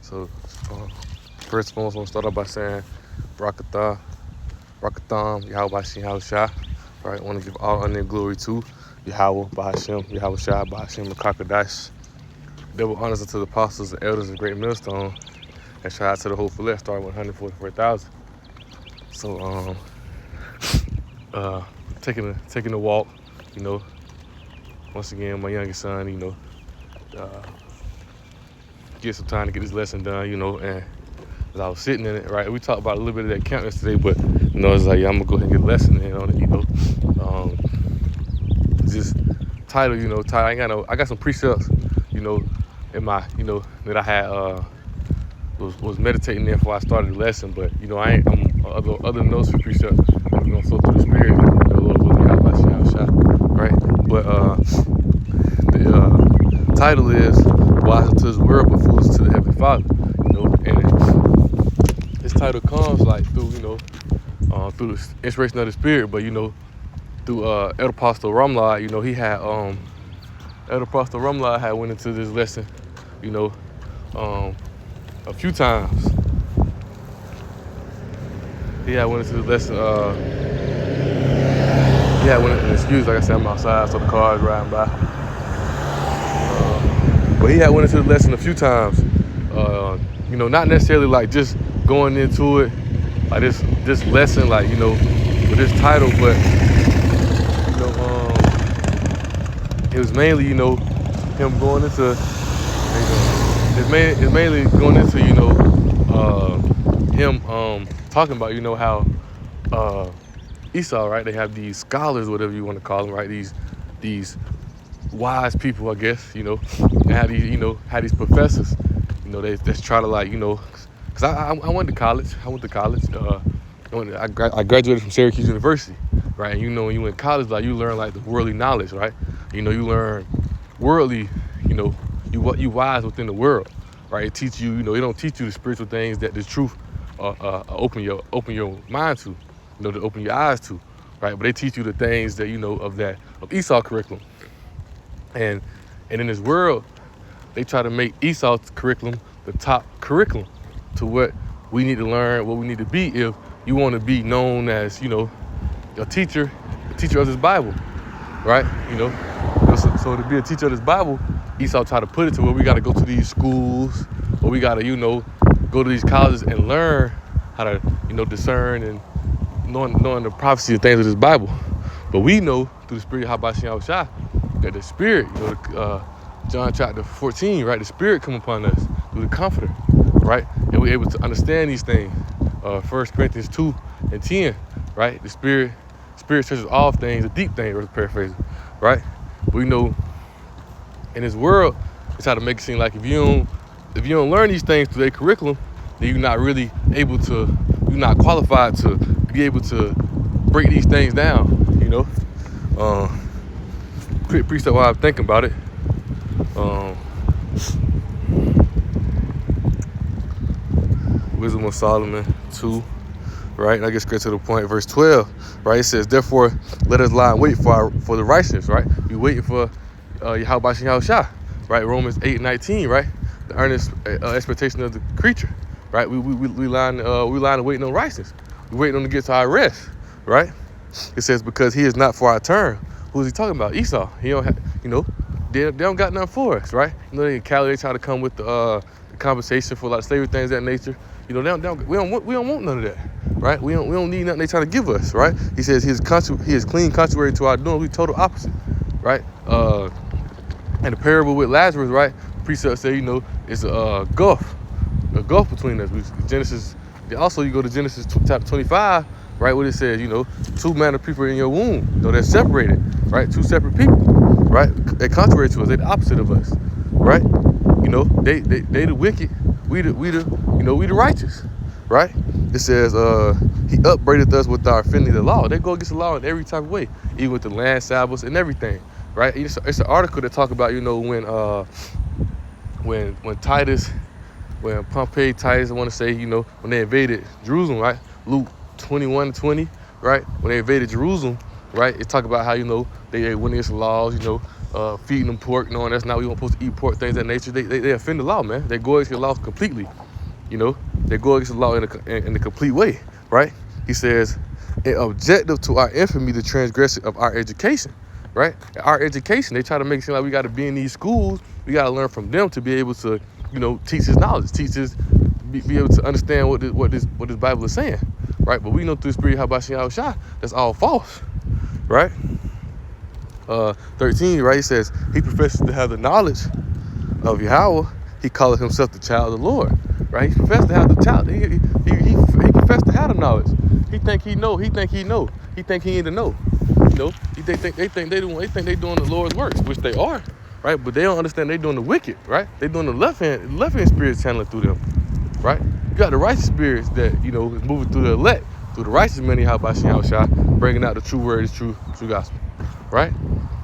So, first of all, I'm going to start off by saying Barakathah, Barakatham, Yahweh Bashim Yahushua. Right? I want to give all honor and glory to Yahweh Bahashim, Yahweh Shai, Bahashim, Makakadash. Double honors unto the apostles and elders of Great Millstone. And shout out to the whole flesh, starting with 144,000. So, taking a walk, once again, my youngest son, get some time to get this lesson done, and as I was sitting in it, right, we talked about a little bit of that camp yesterday, but, it's like, yeah, I'm gonna go ahead and get a lesson in on it, just title, I got some precepts, in my, that I had, was meditating there before I started the lesson, but, I'm other notes for precepts, I'm gonna flow through the spirit, Lord willing, right, but, the title is Wise unto this world, but foolish to the Heavenly Father. And this title comes like through, through the inspiration of the Spirit, but through Elder Apostle Ramla, he had Elder Apostle Ramla had went into this lesson, a few times. He had went into the lesson. He had went into, excuse, like I said, I'm outside, so the car is riding by. But he had went into the lesson a few times, not necessarily like just going into it, like this lesson, like, with this title, but, it was mainly, him going into, it's mainly going into, him talking about, how Esau, right, they have these scholars, whatever you want to call them, right, these wise people, I guess, and how these professors, they just try to, like, because I went to college. I graduated from Syracuse University, right? And when you went to college, like, you learn like the worldly knowledge, right? You learn worldly, you wise within the world, right? It teach you, it don't teach you the spiritual things that the truth open your mind to, to open your eyes to, right? But they teach you the things that of Esau curriculum. And in this world, they try to make Esau's curriculum the top curriculum to what we need to learn, what we need to be if you want to be known as, a teacher of this Bible, right? So to be a teacher of this Bible, Esau tried to put it to where we got to go to these schools, or we got to, go to these colleges and learn how to, discern and knowing the prophecy and things of this Bible. But we know through the Spirit of Habashim Yahushua that the Spirit, John chapter 14, right? The Spirit come upon us through the Comforter, right? And we're able to understand these things. 1 Corinthians 2 and 10, right? The Spirit searches all things, the deep things, or paraphrase, right? We know in this world, it's how to make it seem like if you don't learn these things through their curriculum, then you're not really able to, you're not qualified to be able to break these things down, Quick precept while I'm thinking about it. Wisdom of Solomon 2, right? I get straight to the point. Verse 12, right? It says, therefore, let us lie and wait for the righteousness, right? We waiting for Yahweh Bashim Yahushua, right? Romans 8:19, right? The earnest expectation of the creature, right? We lying and waiting on righteousness. We waiting on to get to our rest, right? It says, because he is not for our turn. Who is he talking about? Esau. He don't have, they don't got nothing for us, right? They in Cali, they try to come with the compensation for like slavery things of that nature. We don't want none of that, right? We don't need nothing they trying to give us, right? He says he is clean contrary to our doing. We total opposite, right? And the parable with Lazarus, right? The precept say, it's a gulf between us. Genesis. Also, you go to Genesis chapter 25, right? What it says, two manner of people in your womb, they're separated, right? Two separate people, right? They're contrary to us. They're the opposite of us, right? They the wicked. We the righteous, right? It says, he upbraided us with our offending the law. They go against the law in every type of way, even with the land Sabbaths and everything, right? It's an article that talk about, when Titus, when Pompey, Titus, I want to say, when they invaded Jerusalem, right? Luke 21:20, right? When they invaded Jerusalem, right? It talk about how, they went against the laws, feeding them pork, knowing that's not we weren't supposed to eat pork, things of that nature. They offend the law, man. They go against the law completely. You know, they go against the law in a complete way, right? He says, an objective to our infamy, the transgression of our education, right? Our education, they try to make it seem like we got to be in these schools. We got to learn from them to be able to, you know, teach his knowledge, be able to understand what this Bible is saying, right? But we know through the Spirit, Habashim Yahushua, that's all false, right? 13, right? He says, he professes to have the knowledge of Yahweh. He calleth himself the child of the Lord, right? He professed to have the child. He professed to have the knowledge. He think he know. He think he know. He think he need to know. You know, they think they doing the Lord's works, which they are, right? But they don't understand they doing the wicked, right? They doing the left hand spirits channeling through them, right? You got the righteous spirits that, you know, is moving through the elect, through the righteous many Habashim Yahushua, bringing out the true word, the true gospel, right?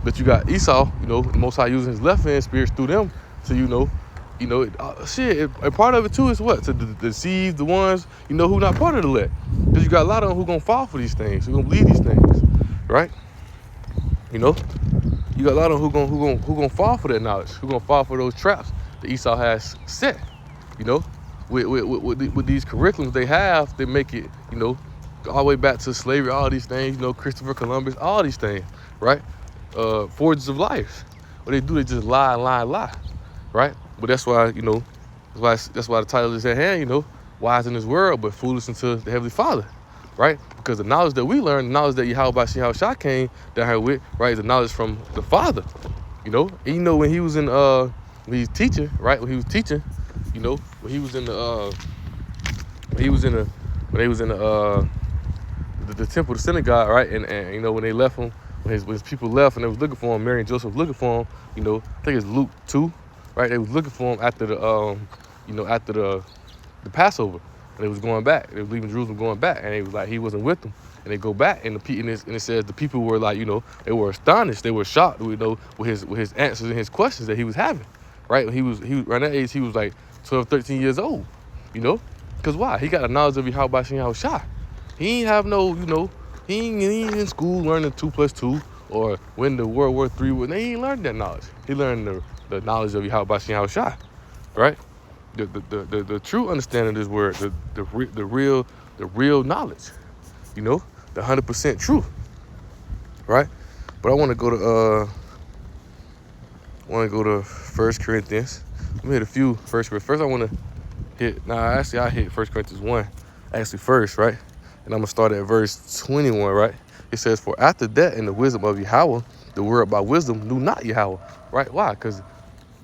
But you got Esau, you know, the Most High using his left hand spirits through them to, you know, and part of it too is what? To deceive the ones, you know, who not part of the elect. Because you got a lot of them who gonna fall for these things, who gonna believe these things, right? You know, you got a lot of them who gonna fall for that knowledge, who gonna fall for those traps that Esau has set. You know, with these curriculums they have, they make it, you know, all the way back to slavery, all these things, you know, Christopher Columbus, all these things, right? Forges of life. What they do, they just lie, right? But that's why, you know, that's why the title is at hand, you know, wise in this world, but foolish unto the Heavenly Father, right? Because the knowledge that we learn, the knowledge that Yahweh Shah came down here with, right, is the knowledge from the Father, you know? And you know, when he was in, when he was teaching, right, when he was teaching, you know, when he was in the temple, the synagogue, right, and you know, when they left him, when his people left and they was looking for him, Mary and Joseph was looking for him, you know, I think it's Luke 2, right? They was looking for him after the, you know, after the Passover, and they was going back. They was leaving Jerusalem going back, and they was like, he wasn't with them. And they go back, and it says the people were like, you know, they were astonished, they were shocked, you know, with his answers and his questions that he was having, right? When he was around that age, he was like 12, 13 years old, you know, because why? He got a knowledge of Yahweh Shah. He ain't have no, you know, he ain't in school learning 2 + 2 or when the World War III was. They ain't learned that knowledge. He learned the knowledge of Yahweh Shah, right? The true understanding of this word, the real knowledge, you know, the 100% truth, right? But I want to go to 1 Corinthians. Let me hit a few 1 Corinthians. First, I want to hit. I hit 1 Corinthians 1 actually first, right? And I'm gonna start at verse 21, right? It says, "For after that, in the wisdom of Yahweh, the world by wisdom knew not Yahweh." Right? Why? Because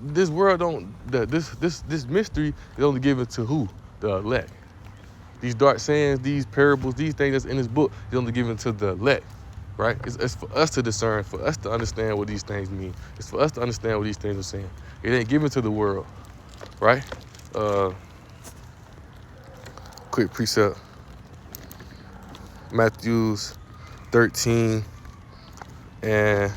this world this mystery is only given to who? The elect. These dark sayings, these parables, these things that's in this book is only given to the elect. Right? It's for us to discern, for us to understand what these things mean. It's for us to understand what these things are saying. It ain't given to the world. Right? Quick precept. Matthew 13 and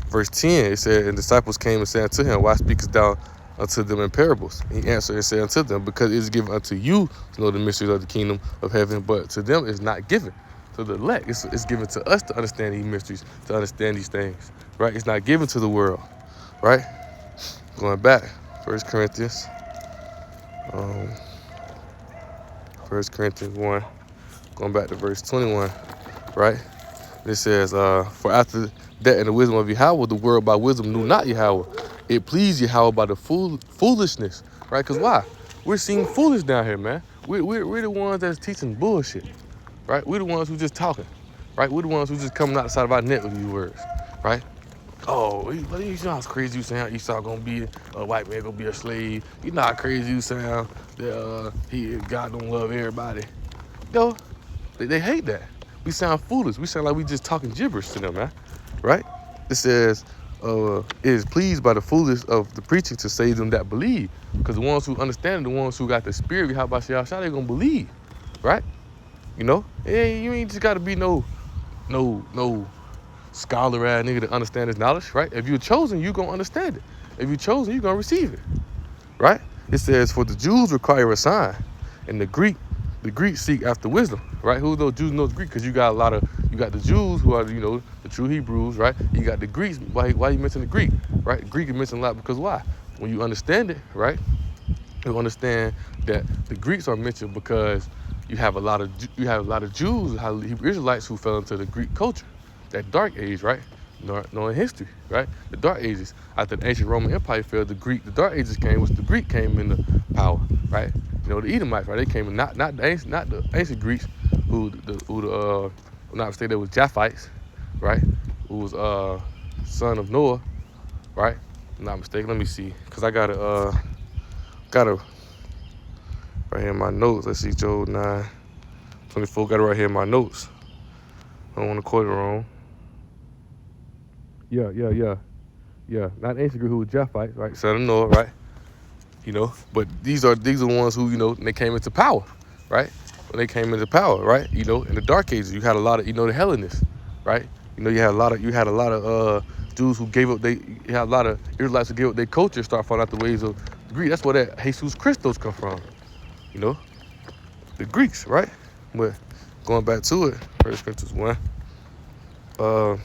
verse 10, it said, "And disciples came and said unto him, Why speakest thou unto them in parables? He answered and said unto them, Because it is given unto you to know the mysteries of the kingdom of heaven, but to them it's not given." To the elect, it's given to us to understand these mysteries, to understand these things, right? It's not given to the world, right? Going back, 1 Corinthians 1, going back to verse 21, right? It says, "For after that in the wisdom of Yahweh, the world by wisdom knew not Yahweh. It pleased Yahweh by the foolishness," right? Because why? We're seeing foolish down here, man. We're the ones that's teaching bullshit, right? We're the ones who just talking, right? We're the ones who just coming outside of our net with these words, right? Oh, you know how crazy you sound. Esau gonna be a white man, gonna be a slave. You know how crazy you sound. That God don't love everybody. Yo, they hate that. We sound foolish. We sound like we just talking gibberish to them, man. Right? It says, "It is pleased by the foolish of the preaching to save them that believe." Because the ones who understand, the ones who got the spirit, how about Yahweh, they gonna believe, right? You know, hey, you ain't just gotta be no scholar ass nigga to understand this knowledge, right? If you're chosen, you gonna understand it. If you're chosen, you gonna receive it, right? It says, "For the Jews require a sign, and the Greeks seek after wisdom," right? Who those Jews knows Greek? Because you You got the Jews who are, you know, the true Hebrews, right? You got the Greeks. Why you mention the Greek, right? Greek is mentioned a lot because why? When you understand it, right? You understand that the Greeks are mentioned because you have a lot of Jews, Hebrew Israelites who fell into the Greek culture, that dark age, right? Knowing history, right? The dark ages. After the ancient Roman Empire fell, the dark ages came, which the Greek came into power, right? You know, the Edomites, right? They came in, not the ancient Greeks, who not mistaken, they was Japhites, right? Who was son of Noah, right? Not mistaken. Let me see, cause I got a right here in my notes. Let's see, Job 9:24. Got it right here in my notes. I don't want to quote it wrong. Yeah. Not ancient Greek, who was Japhites, right? Son of Noah, right? You know, but these are ones who, you know, they came into power, right? When they came into power, right? You know, in the Dark Ages, you had a lot of, you know, the Hellenists, right? You know, you had a lot of Jews who gave up you had a lot of Israelites who gave up their culture, start falling out the ways of the Greek. That's where that Jesus Christos come from, you know, the Greeks, right? But going back to it, 1 Corinthians 1,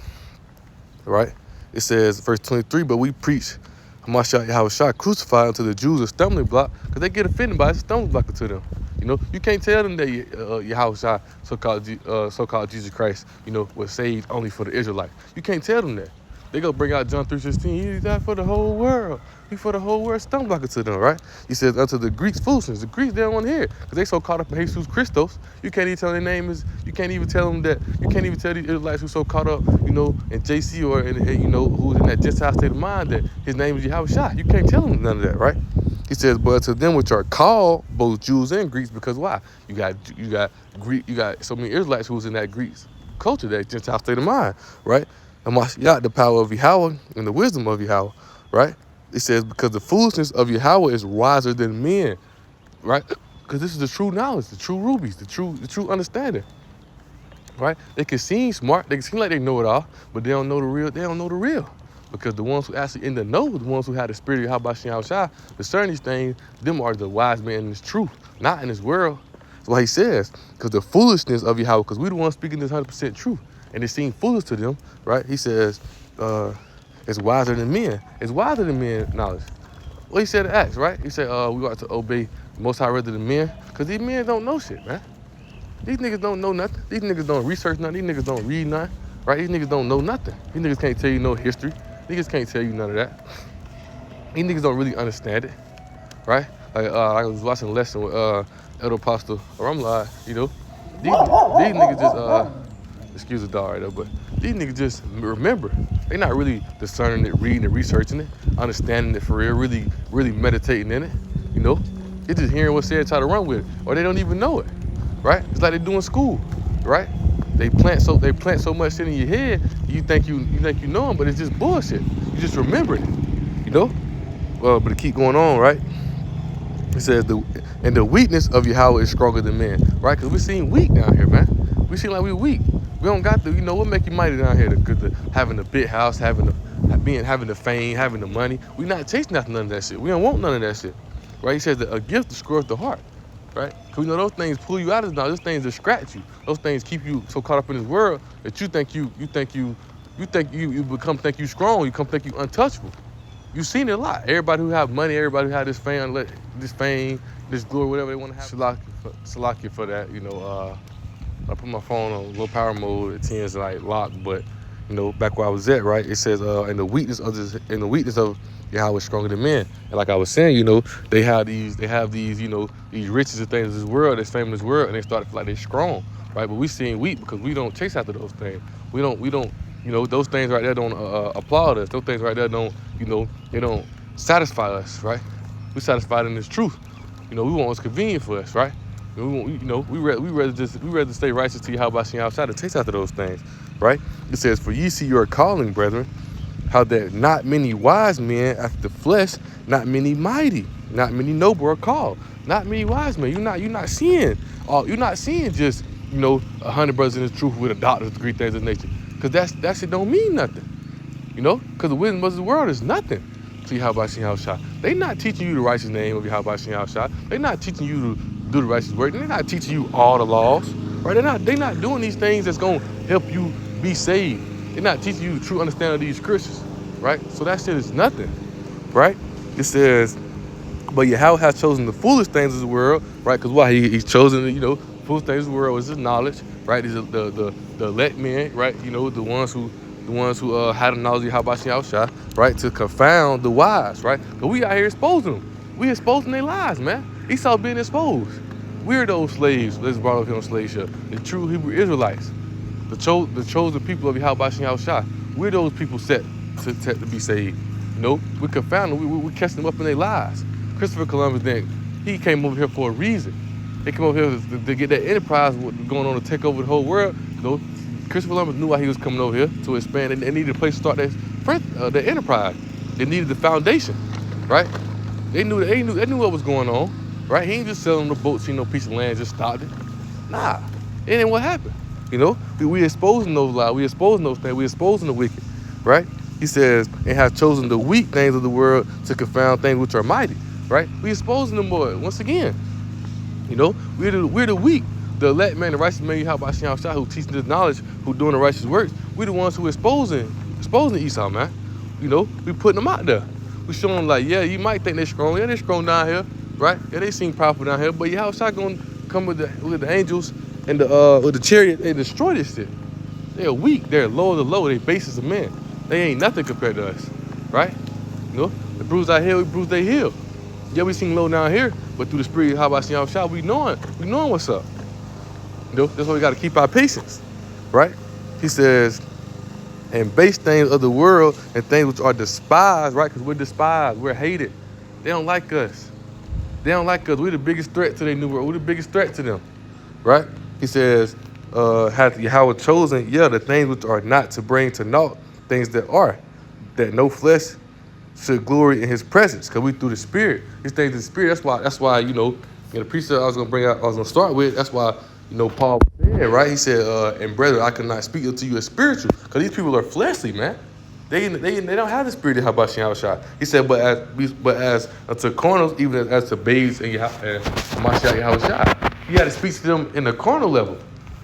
right? It says, verse 23, but we preach Hamashiach Yahushua crucified unto the Jews a stumbling block, because they get offended by it, a stumbling block to them. You know, you can't tell them that Yahushua, so-called Jesus Christ, you know, was saved only for the Israelites. You can't tell them that. They go bring out John 3:16. He died for the whole world. He for the whole world, stumbling block to them, right? He says unto the Greeks foolishness. The Greeks, they don't want to hear it, because they so caught up in Jesus Christos. You can't even tell their name is. You can't even tell them that. You can't even tell these Israelites who so caught up, you know, in JC or in, you know, who's in that Gentile state of mind that his name is Yahushua. You can't tell them none of that, right? He says, but to them which are called, both Jews and Greeks, because why? You got Greek, you got so many Israelites who's in that Greek culture, that Gentile state of mind, right? And Mashiach, the power of Yahweh and the wisdom of Yahweh, right? It says, because the foolishness of Yahweh is wiser than men, right? Because this is the true knowledge, the true rubies, the true understanding, right? They can seem smart, they can seem like they know it all, but they don't know the real. They don't know the real, because the ones who actually in the know, the ones who have the spirit of Yahushua, discern these things, them are the wise men in this truth, not in this world. That's why he says, because the foolishness of Yahweh, because we the ones speaking this 100% truth, and it seems foolish to them, right? He says, it's wiser than men. It's wiser than men knowledge. Well, he said to Acts, right? He said, we ought to obey the Most High rather than men, because these men don't know shit, man. These niggas don't know nothing. These niggas don't research nothing. These niggas don't read nothing, right? These niggas don't know nothing. These niggas can't tell you no history. Niggas can't tell you none of that. These niggas don't really understand it, right? Like I was watching a lesson with Elder Apostle Ramlai, you know. These niggas just excuse the dog right there, but these niggas just remember. They not really discerning it, reading and researching it, understanding it for real, really meditating in it, you know. They just hearing what's said, try to run with it, or they don't even know it, right? It's like they do in school, right? They plant so much shit in your head, you think you know them, but it's just bullshit. You just remember it, you know. Well, but to keep going on, right? It says and the weakness of Yahweh is stronger than men, right? Because we seem weak down here, man. We seem like we weak. We don't got the, you know, what make you mighty down here? Having the big house, having the fame, having the money. We not chasing after none of that shit. We don't want none of that shit, right? He says that a gift destroys the heart, right? Because, you know, those things pull you out of now. Those things distract you. Those things keep you so caught up in this world that you think you think you strong. You think you untouchable. You've seen it a lot. Everybody who have money, everybody who have this fame, this glory, whatever they want to have. Salakia for that, you know. I put my phone on low power mode. It tends to like lock, but you know, back where I was at, right? It says, and the weakness of Yahweh is stronger than men. And like I was saying, you know, they have these, you know, these riches and things in this world, this fame in this world, and they start to feel like they're strong, right? But we seem weak because we don't chase after those things. We don't, you know, those things right there don't applaud us. Those things right there don't, you know, they don't satisfy us, right? We satisfied in this truth. You know, we want what's convenient for us, right? We rather stay righteous to Yahweh outside to chase after those things, right? It says, for ye see your calling, brethren, how that not many wise men after the flesh, not many mighty, not many noble are called, not many wise men. You're not seeing just, you know, 100 brothers in the truth with a doctorate degree, things of nature, because that shit don't mean nothing, you know, because the wisdom of the world is nothing to Yahweh Shai. They not teaching you the righteous name of Yahweh Shai. They not teaching you do the righteous work. They're not teaching you all the laws, right? They're not doing these things that's gonna help you be saved. They're not teaching you the true understanding of these scriptures, right? So that shit is nothing, right? It says, but Yahweh has chosen the foolish things of the world, right? Because why? He's chosen, foolish things of the world is his knowledge, right? These are the elect men, right? The ones who had the knowledge of Yahweh Shah, right? To confound the wise, right? But we out here exposing them. We exposing their lies, man. Esau being exposed. We're those slaves that's brought up here on slave ship. The true Hebrew Israelites, the chosen people of Yahweh Shah. We're those people set to be saved. We confound them. We catch them up in their lies. Christopher Columbus, he came over here for a reason. He came over here to get that enterprise going on to take over the whole world. Christopher Columbus knew why he was coming over here, to expand. They needed a place to start that enterprise. They needed the foundation, right? They knew what was going on, right? He ain't just selling the boats, piece of land, just stopped it. Nah. And then what happened? We exposing those lies, we exposing those things, we exposing the wicked, right? He says, and have chosen the weak things of the world to confound things which are mighty, right? We exposing them more. Once again, we're the weak. The elect man, the righteous man, Yahweh Shah, who teaching this knowledge, who doing the righteous works. We the ones who exposing Esau, man. We putting them out there. We showing them like, yeah, you might think they're strong. Yeah, they're strong down here, right? Yeah, they seem powerful down here. But Yahweh Shah gonna come with the angels and with the chariot and destroy this shit. They're weak. They're low of the low. They're bases of men. They ain't nothing compared to us, right? The bruise our heel, we bruise their heel. Yeah, we seem low down here, but through the spirit of Yahweh Shah, we knowing what's up. That's why we got to keep our patience, right? He says, and base things of the world and things which are despised, right? Because we're despised, we're hated. They don't like us. We're the biggest threat to their new world. We're the biggest threat to them, right? He says, hath Yahweh chosen, the things which are not, to bring to naught things that are, that no flesh should glory in his presence. Because we through the spirit, these things in the spirit. That's why the precept I was gonna start with. That's why Paul said, right? He said, and brethren, I could not speak unto you as spiritual, because these people are fleshly, man. They don't have the spirit of Habashim Shah. He said, but as unto carnals, even as to babes and Mashiach Yahweh Shah. He had to speak to them in the carnal level,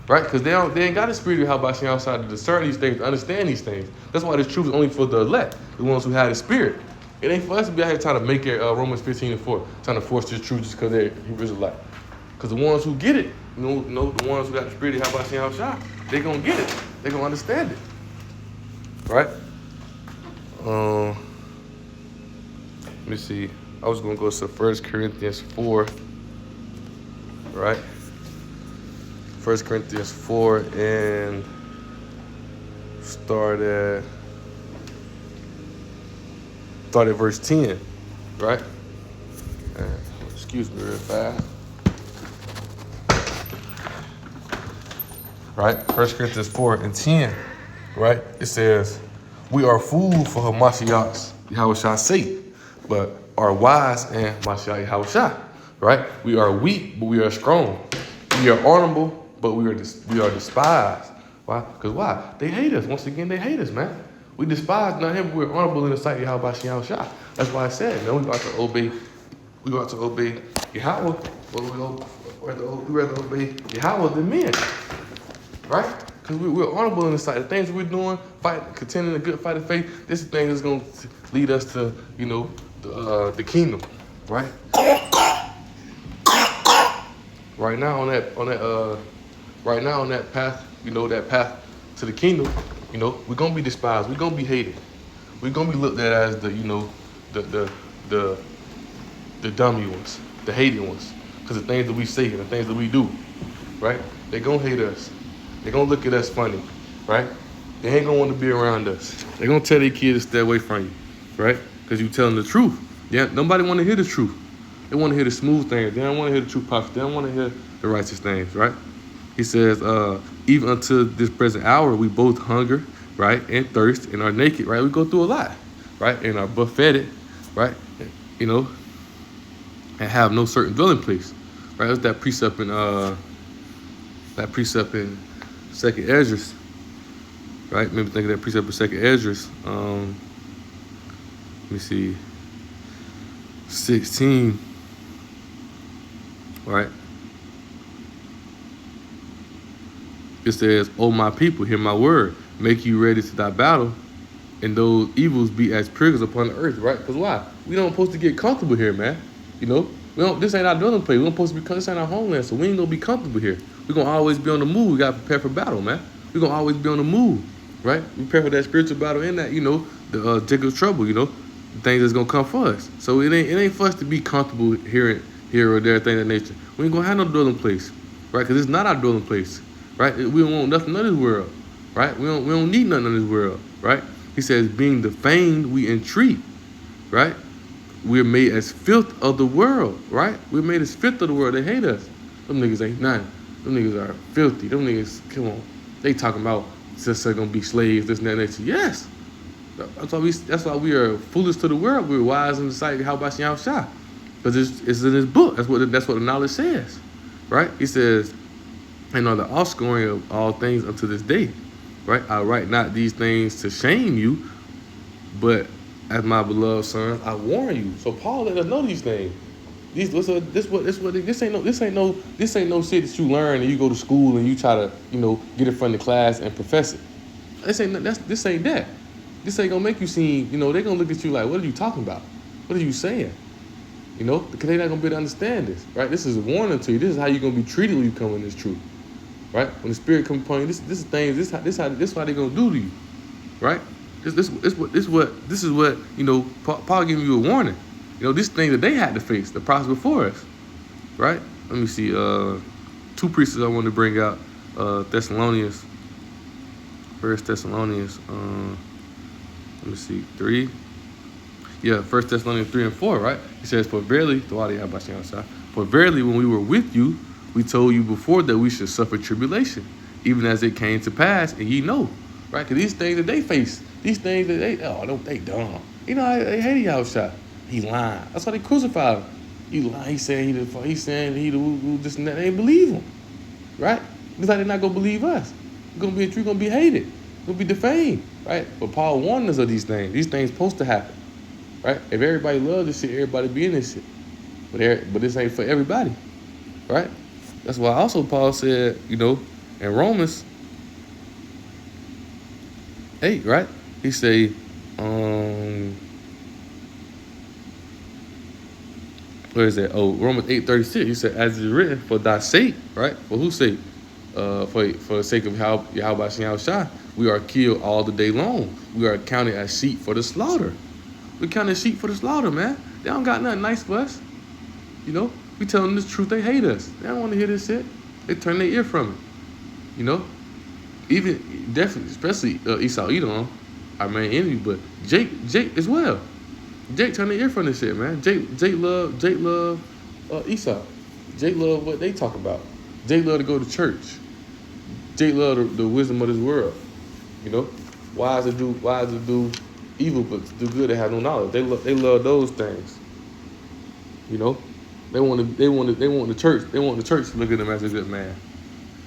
right? Because they ain't got the spirit of Habashim Shah to discern these things, to understand these things. That's why this truth is only for the elect, the ones who have the spirit. It ain't for us to be out here trying to make it Romans 15:4, trying to force this truth just because they're Hebrews elect. Because the ones who get it, the ones who got the spirit of Habashim Shah, they gonna get it. They gonna understand it, right? Let me see. I was gonna go to 1 Corinthians 4, right? 1 Corinthians 4 and start at verse 10, right? Excuse me real fast. Right? 1 Corinthians 4 and 10, right? It says, we are fools for Hamashiach's Yahweh Shah's sake, but are wise in Mashiach Yahweh Shah, right? We are weak, but we are strong. We are honorable, but we are despised. Why? Because why? They hate us. Once again, they hate us, man. We despise not him, but we're honorable in the sight of Yahweh Shah. That's why I said, we got to obey Yahweh, but we rather obey Yahweh than men. Right? Because we're honorable in the sight. The things we're doing, contending a good fight of faith, this thing is going to lead us to, the kingdom. Right? Right now on that path, that path to the kingdom, we're gonna be despised, we're gonna be hated. We're gonna be looked at as the dummy ones, the hated ones. Because the things that we say and the things that we do, right? They're gonna hate us. They're gonna look at us funny, right? They ain't gonna want to be around us. They're gonna tell their kids to stay away from you, right? Because you telling the truth. Yeah, nobody want to hear the truth. They want to hear the smooth things. They don't want to hear the true prophet. They don't want to hear the righteous things, right? He says, even until this present hour, we both hunger, right, and thirst, and are naked, right? We go through a lot, right, and are buffeted, right, and have no certain dwelling place, right? That's that precept in Second Esdras, right? Maybe think of that precept in Second Esdras. Let me see, 16, right? It says, "O my people, hear my word. Make you ready to thy battle, and those evils be as prickles upon the earth." Right? Because why? We don't supposed to get comfortable here, man. You know, we don't. This ain't our dwelling place. We don't supposed to be. This ain't our homeland, so we ain't gonna be comfortable here. We gonna always be on the move. We gotta prepare for battle, man. We gonna always be on the move, right? We prepare for that spiritual battle and that, the Jacob's trouble. The things that's gonna come for us. So it ain't for us to be comfortable here or there, things of that nature. We ain't gonna have no dwelling place, right? Because it's not our dwelling place, right? We don't want nothing of this world, right? We don't need nothing of this world, right? He says, being defamed, we entreat, right? We're made as filth of the world, right? We're made as filth of the world. They hate us. Them niggas ain't nothing. Them niggas are filthy. Them niggas, come on. They talking about since they're gonna be slaves, this and that nature. Yes. That's why we are foolish to the world. We're wise in the sight of how about Shah? Because it's in his book. That's what the knowledge says, right? He says, "And are the offscouring of all things unto this day, right? I write not these things to shame you, but as my beloved sons, I warn you." So Paul let us know these things. This ain't no shit that you learn and you go to school and you try to get in front of the class and profess it. This ain't that. This ain't gonna make you seem, they gonna look at you like, what are you talking about? What are you saying? Because they're not gonna be able to understand this, right? This is a warning to you. This is how you're gonna be treated when you come in this truth, right? When the Spirit comes upon you, this is things. This is what they're gonna do to you, right? This is what Paul giving you a warning. These things that they had to face, the process before us, right? Let me see. Two precepts I want to bring out. Thessalonians, First Thessalonians. Let me see, 3. Yeah, First Thessalonians 3 and 4, right? He says, "For verily, when we were with you, we told you before that we should suffer tribulation, even as it came to pass, and ye know," right? Because these things that they face, these things that they dumb. They hate Yahushua. He lying. That's why they crucified him. He lying. He's saying he the this and that. They ain't believe him, right? It's like they're not gonna believe us. We're gonna be hated. We're gonna be defamed, right? But Paul warned us of these things. These things supposed to happen, right? If everybody loves this shit, everybody be in this shit. But this ain't for everybody, right? That's why also Paul said, in Romans 8, right? He say, where is that? Oh, Romans 8:36. He said, "As it is written, for thy sake," right? For whose sake? For the sake of Yahweh Shah, we are killed all the day long. We are counted as sheep for the slaughter. We counted as sheep for the slaughter, man. They don't got nothing nice for us. We tell them the truth. They hate us. They don't want to hear this shit. They turn their ear from it. Even definitely, especially Esau Edom, our main enemy, but Jake as well. Jake turned their ear from this shit, man. Jake love Esau. Jake love what they talk about. Jake love to go to church. Jake love the wisdom of this world. Wise to do evil, but to do good, they have no knowledge. They love those things. They want the church. They want the church to look at them as a good man.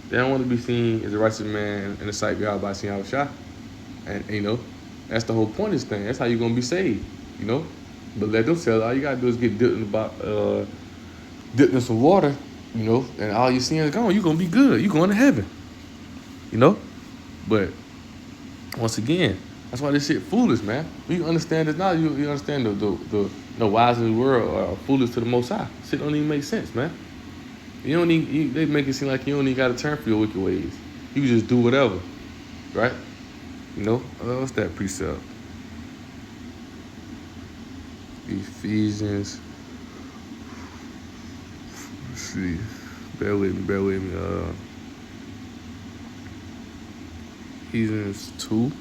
They don't want to be seen as a righteous man in the sight of Yahweh Shah. And that's the whole point of this thing. That's how you're gonna be saved. But let them tell. All you gotta do is get dipped in some water. And all your sins gone. You're gonna be good. You're going to heaven. But once again, that's why this shit foolish, man. When you understand this now, you understand the wise in the world are foolish to the Most High. Shit don't even make sense, man. They make it seem like you don't even got to turn for your wicked ways. You can just do whatever, right? What's that precept? Ephesians. Let's see. Bear with me. Ephesians 2.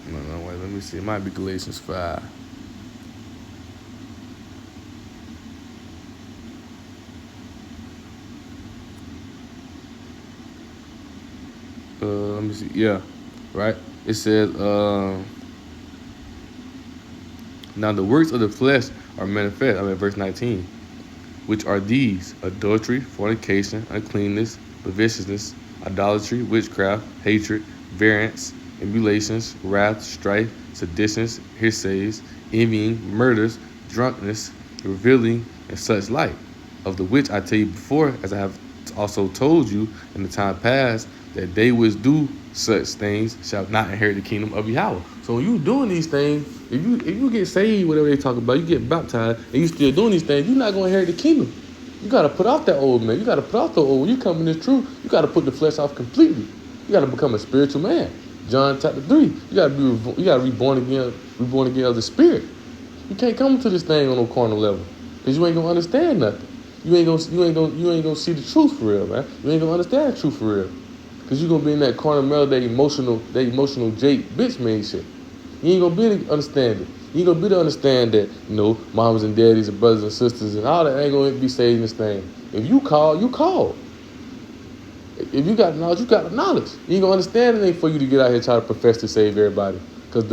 No, wait, let me see. It might be Galatians 5. Let me see. Yeah, right. It says, "Now the works of the flesh are manifest." I'm at verse 19. "Which are these: adultery, fornication, uncleanness, lasciviousness, idolatry, witchcraft, hatred, variance, emulations, wrath, strife, seditions, heresies, envying, murders, drunkenness, reveling, and such like, of the which I tell you before, as I have also told you in the time past, that they which do such things shall not inherit the kingdom of Yahweh. So when you doing these things, if you get saved, whatever they talk about, you get baptized, and you still doing these things, you're not going to inherit the kingdom. You got to put off that old man. You got to put off the old. When you come in this truth, you got to put the flesh off completely. You got to become a spiritual man. John chapter 3. You got to be reborn again of the spirit. You can't come to this thing on no carnal level, because you ain't gonna understand nothing. You ain't gonna see the truth for real, man. You ain't gonna understand the truth for real, because you gonna be in that carnal mellow, that emotional Jake bitch man shit. You ain't gonna be able to understand it. You ain't gonna be able to understand that, mamas and daddies and brothers and sisters and all that ain't gonna be saved in this thing. If you call, you call. If you got knowledge, you got the knowledge. You ain't gonna understand anything for you to get out here and try to profess to save everybody. Because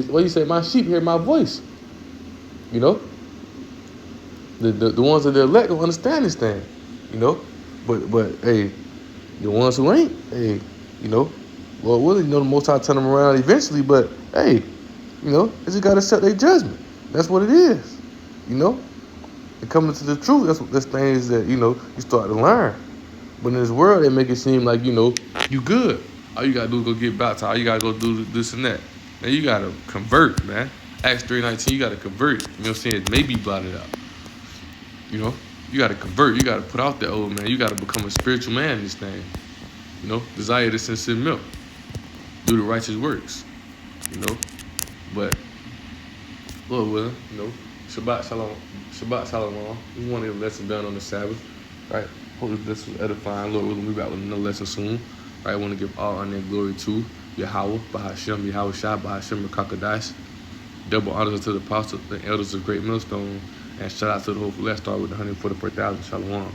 what you say, my sheep hear my voice. The ones that are elect will understand this thing. But hey, the ones who ain't, hey, Lord willing, the Most High turn them around eventually. But hey, they just gotta accept their judgment. That's what it is. And coming to the truth, that's things that you start to learn. But in this world, they make it seem like you good. All you gotta do is go get baptized. All you gotta go do this and that. Now you gotta convert, man. Acts 3:19, you gotta convert. You know what I'm saying? It may be blotted out. You gotta convert. You gotta put out that old man. You gotta become a spiritual man in this thing. Desire the sincere milk. Do the righteous works. But Lord willing, Shabbat Shalom. Shabbat Shalom. We want to get a lesson done on the Sabbath, right? Hope this was edifying. Lord willing, we'll be back with another lesson soon. Right? I want to give all honor and glory to Yahweh, Bahashem, Yahweh Shah, Bahashem, Rakakadash. Double honors to the apostles, the elders of Great Millstone, and shout out to the whole flesh star with the 144,000. Shalom.